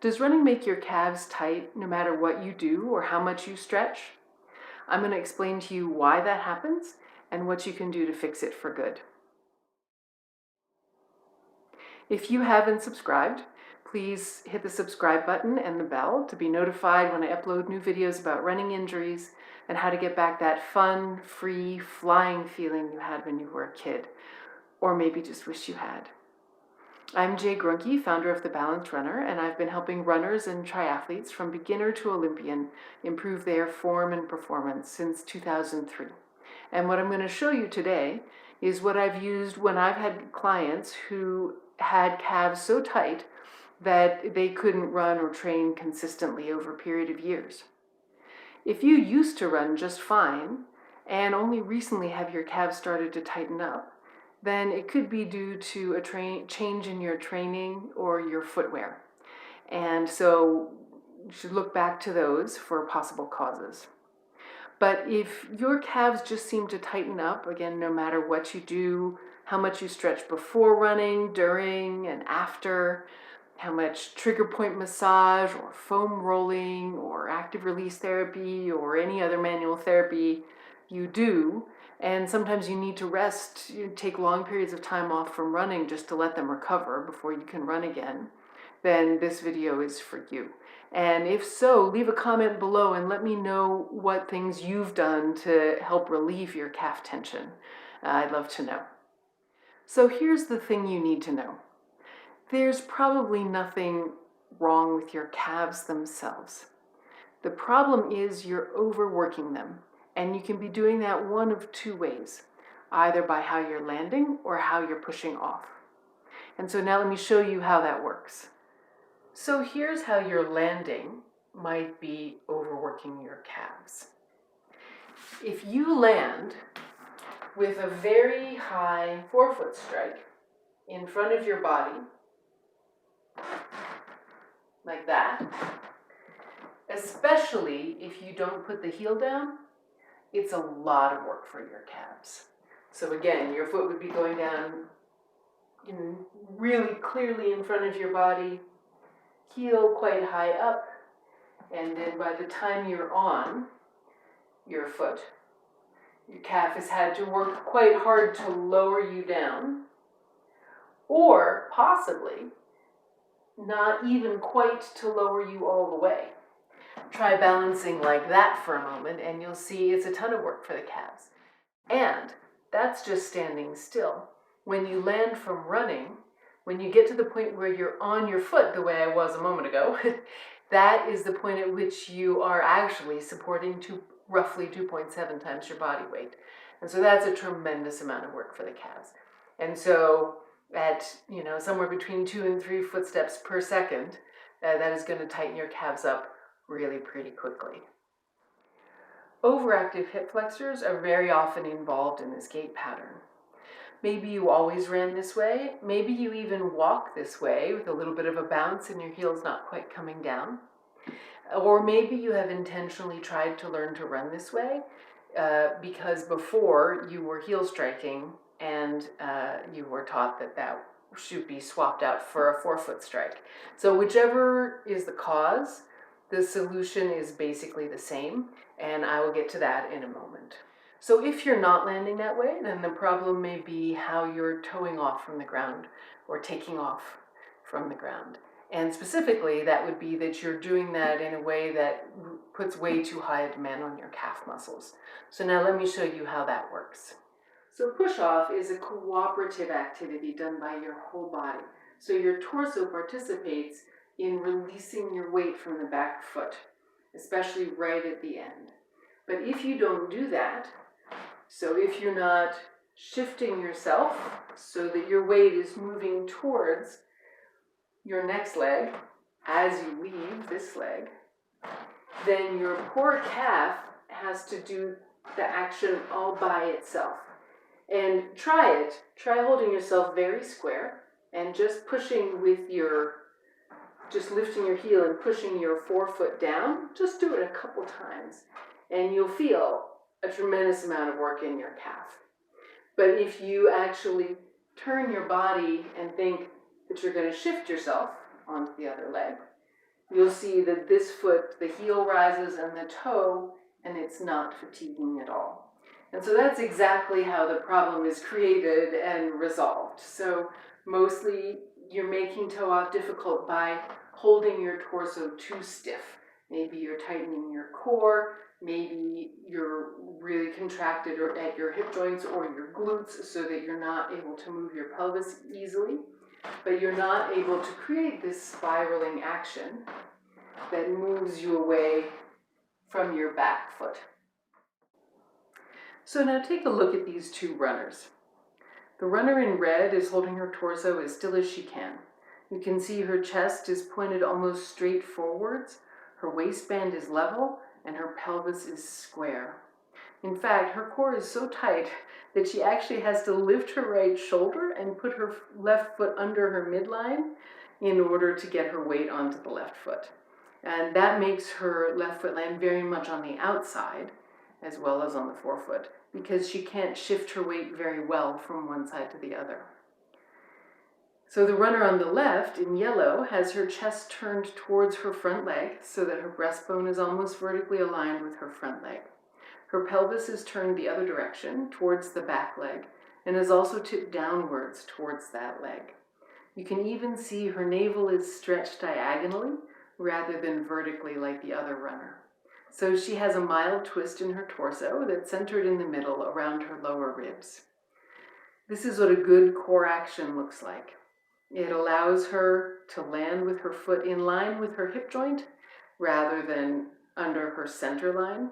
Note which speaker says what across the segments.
Speaker 1: Does running make your calves tight no matter what you do or how much you stretch? I'm going to explain to you why that happens and what you can do to fix it for good. If you haven't subscribed, please hit the subscribe button and the bell to be notified when I upload new videos about running injuries and how to get back that fun, free, flying feeling you had when you were a kid, or maybe just wish you had. I'm Gruenke, founder of The Balanced Runner, and I've been helping runners and triathletes from beginner to Olympian improve their form and performance since 2003. And what I'm going to show you today is what I've used when I've had clients who had calves so tight that they couldn't run or train consistently over a period of years. If you used to run just fine and only recently have your calves started to tighten up, then it could be due to a change in your training or your footwear. And so you should look back to those for possible causes. But if your calves just seem to tighten up, again, no matter what you do, how much you stretch before running, during, and after, how much trigger point massage or foam rolling or active release therapy or any other manual therapy you do, and sometimes you need to rest, you take long periods of time off from running just to let them recover before you can run again, then this video is for you. And if so, leave a comment below and let me know what things you've done to help relieve your calf tension. I'd love to know. So here's the thing you need to know. There's probably nothing wrong with your calves themselves. The problem is you're overworking them, and you can be doing that one of two ways, either by how you're landing or how you're pushing off. And so now let me show you how that works. So here's how your landing might be overworking your calves. If you land with a very high forefoot strike in front of your body, like that, especially if you don't put the heel down, it's a lot of work for your calves. So again, your foot would be going down really clearly in front of your body, heel quite high up, and then by the time you're on your foot, your calf has had to work quite hard to lower you down, or possibly not even quite to lower you all the way. Try balancing like that for a moment and you'll see it's a ton of work for the calves. And that's just standing still. When you land from running, when you get to the point where you're on your foot the way I was a moment ago, that is the point at which you are actually supporting roughly 2.7 times your body weight. And so that's a tremendous amount of work for the calves. And so at somewhere between 2 and 3 footsteps per second, that is going to tighten your calves up really pretty quickly. Overactive hip flexors are very often involved in this gait pattern. Maybe you always ran this way. Maybe you even walk this way with a little bit of a bounce and your heel's not quite coming down. Or maybe you have intentionally tried to learn to run this way because before you were heel striking and you were taught that should be swapped out for a forefoot strike. So whichever is the cause, the solution is basically the same, and I will get to that in a moment. So if you're not landing that way, then the problem may be how you're toeing off from the ground or taking off from the ground. And specifically, that would be that you're doing that in a way that puts way too high a demand on your calf muscles. So now let me show you how that works. So push-off is a cooperative activity done by your whole body. So your torso participates in releasing your weight from the back foot, especially right at the end. But if you don't do that, so if you're not shifting yourself so that your weight is moving towards your next leg as you leave this leg, then your poor calf has to do the action all by itself. And try holding yourself very square and just lifting your heel and pushing your forefoot down. Just do it a couple times and you'll feel a tremendous amount of work in your calf. But if you actually turn your body and think that you're going to shift yourself onto the other leg, you'll see that this foot, the heel rises and the toe, and it's not fatiguing at all. And so that's exactly how the problem is created and resolved. So mostly you're making toe off difficult by holding your torso too stiff. Maybe you're tightening your core, maybe you're really contracted or at your hip joints or your glutes so that you're not able to move your pelvis easily, but you're not able to create this spiraling action that moves you away from your back foot. So now take a look at these two runners. The runner in red is holding her torso as still as she can. You can see her chest is pointed almost straight forwards, her waistband is level, and her pelvis is square. In fact, her core is so tight that she actually has to lift her right shoulder and put her left foot under her midline in order to get her weight onto the left foot. And that makes her left foot land very much on the outside as well as on the forefoot, because she can't shift her weight very well from one side to the other. So the runner on the left in yellow has her chest turned towards her front leg so that her breastbone is almost vertically aligned with her front leg. Her pelvis is turned the other direction towards the back leg and is also tipped downwards towards that leg. You can even see her navel is stretched diagonally rather than vertically like the other runner. So she has a mild twist in her torso that's centered in the middle around her lower ribs. This is what a good core action looks like. It allows her to land with her foot in line with her hip joint rather than under her center line.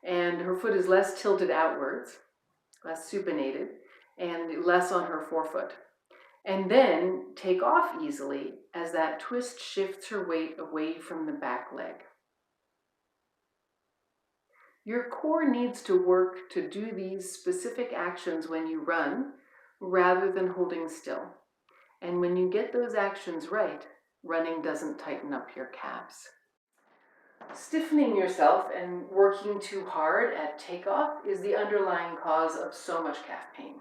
Speaker 1: And her foot is less tilted outwards, less supinated, and less on her forefoot. And then take off easily as that twist shifts her weight away from the back leg. Your core needs to work to do these specific actions when you run rather than holding still. And when you get those actions right, running doesn't tighten up your calves. Stiffening yourself and working too hard at takeoff is the underlying cause of so much calf pain.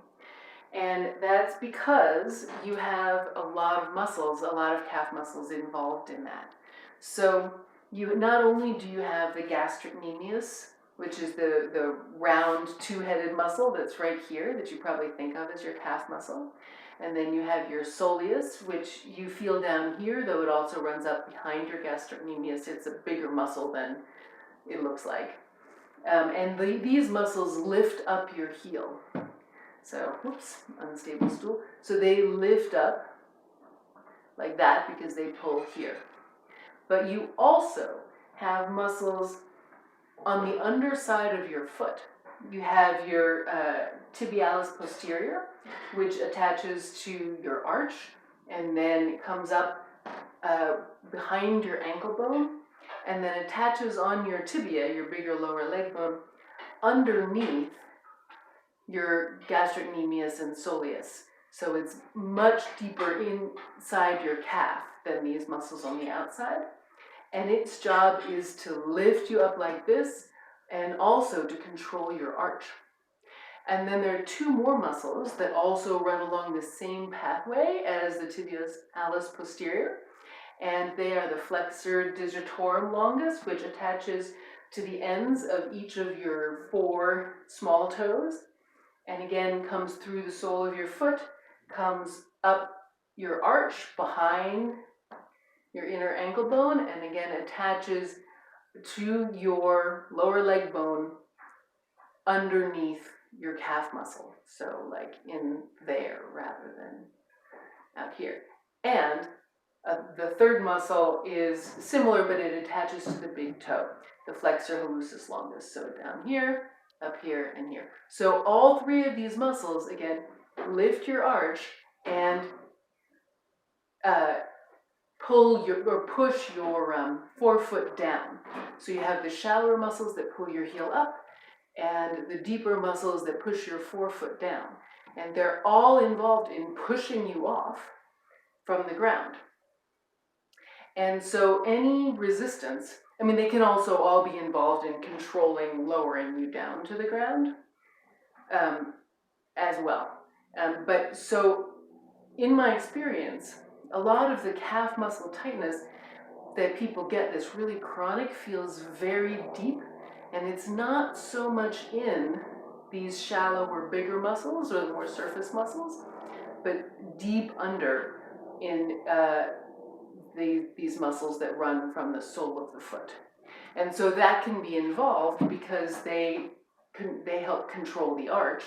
Speaker 1: And that's because you have a lot of muscles, a lot of calf muscles involved in that. So you not only do you have the gastrocnemius, which is the round two-headed muscle that's right here that you probably think of as your calf muscle. And then you have your soleus, which you feel down here, though it also runs up behind your gastrocnemius. It's a bigger muscle than it looks like. These muscles lift up your heel. So, whoops, unstable stool. So they lift up like that because they pull here. But you also have muscles on the underside of your foot. You have your tibialis posterior, which attaches to your arch and then comes up behind your ankle bone and then attaches on your tibia, your bigger lower leg bone, underneath your gastrocnemius and soleus. So it's much deeper inside your calf than these muscles on the outside. And its job is to lift you up like this and also to control your arch. And then there are two more muscles that also run along the same pathway as the tibialis posterior. And they are the flexor digitorum longus, which attaches to the ends of each of your 4 small toes. And again, comes through the sole of your foot, comes up your arch behind your inner ankle bone, and again attaches to your lower leg bone underneath your calf muscle. So like in there rather than out here. And the third muscle is similar, but it attaches to the big toe, the flexor hallucis longus. So down here, up here, and here. So all 3 of these muscles, again, lift your arch and pull or push your forefoot down. So you have the shallower muscles that pull your heel up and the deeper muscles that push your forefoot down. And they're all involved in pushing you off from the ground. And so any resistance, I mean, they can also all be involved in controlling, lowering you down to the ground as well. But so in my experience, a lot of the calf muscle tightness that people get, this really chronic, feels very deep, and it's not so much in these shallow or bigger muscles or the more surface muscles, but deep under in these muscles that run from the sole of the foot. And so that can be involved because they help control the arch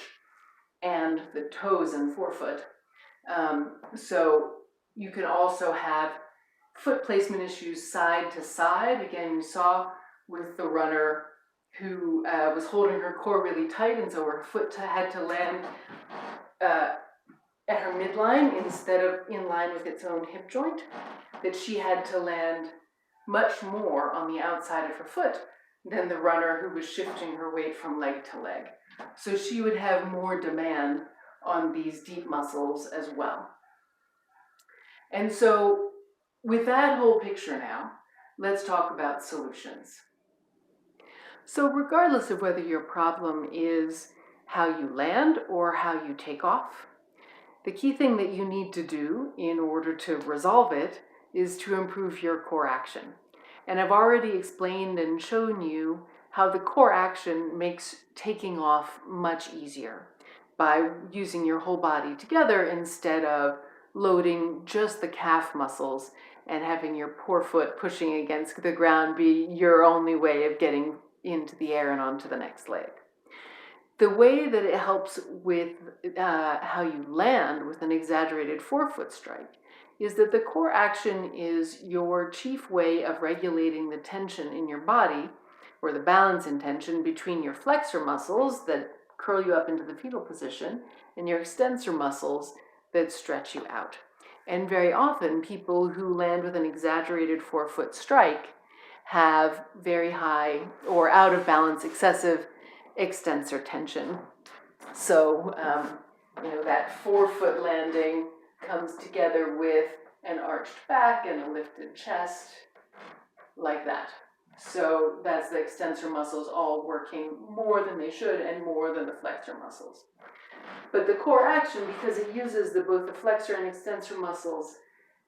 Speaker 1: and the toes and forefoot. So you can also have foot placement issues side to side. Again, you saw with the runner who was holding her core really tight, and so her foot had to land at her midline instead of in line with its own hip joint, that she had to land much more on the outside of her foot than the runner who was shifting her weight from leg to leg. So she would have more demand on these deep muscles as well. And so with that whole picture now, let's talk about solutions. So regardless of whether your problem is how you land or how you take off, the key thing that you need to do in order to resolve it is to improve your core action. And I've already explained and shown you how the core action makes taking off much easier by using your whole body together instead of loading just the calf muscles and having your poor foot pushing against the ground be your only way of getting into the air and onto the next leg. The way that it helps with how you land with an exaggerated forefoot strike is that the core action is your chief way of regulating the tension in your body, or the balance and tension between your flexor muscles that curl you up into the fetal position and your extensor muscles that stretch you out. And very often people who land with an exaggerated forefoot strike have very high or out of balance excessive extensor tension. So, that forefoot landing comes together with an arched back and a lifted chest, like that. So that's the extensor muscles all working more than they should and more than the flexor muscles. But the core action, because it uses both the flexor and extensor muscles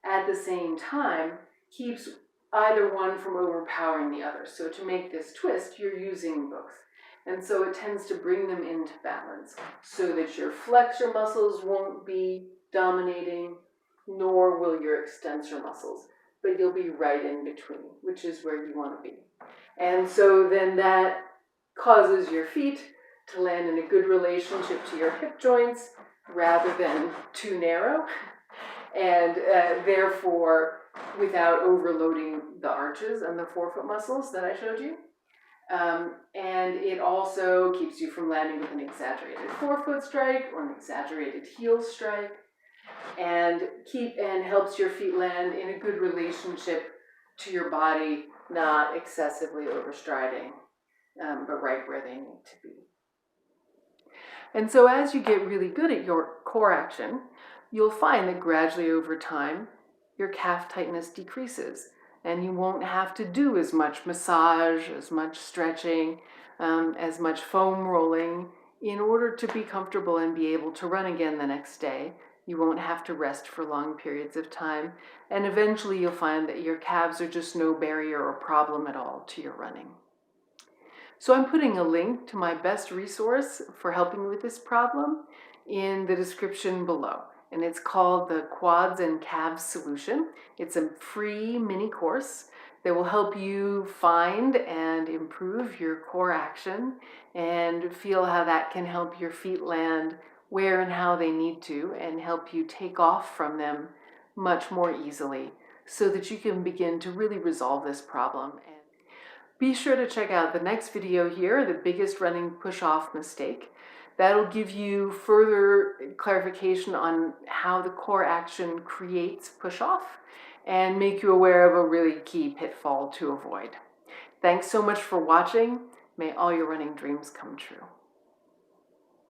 Speaker 1: at the same time, keeps either one from overpowering the other. So to make this twist, you're using both. And so it tends to bring them into balance so that your flexor muscles won't be dominating, nor will your extensor muscles, but you'll be right in between, which is where you want to be. And so then that causes your feet to land in a good relationship to your hip joints rather than too narrow, and therefore without overloading the arches and the forefoot muscles that I showed you. And it also keeps you from landing with an exaggerated forefoot strike or an exaggerated heel strike, and helps your feet land in a good relationship to your body, not excessively overstriding, but right where they need to be. And so as you get really good at your core action, you'll find that gradually over time, your calf tightness decreases. And you won't have to do as much massage, as much stretching, as much foam rolling in order to be comfortable and be able to run again the next day. You won't have to rest for long periods of time. And eventually you'll find that your calves are just no barrier or problem at all to your running. So I'm putting a link to my best resource for helping with this problem in the description below. And it's called the Quads and Calves Solution. It's a free mini course that will help you find and improve your core action and feel how that can help your feet land where and how they need to and help you take off from them much more easily so that you can begin to really resolve this problem. And be sure to check out the next video here, the biggest running push-off mistake. That'll give you further clarification on how the core action creates push-off and make you aware of a really key pitfall to avoid. Thanks so much for watching. May all your running dreams come true.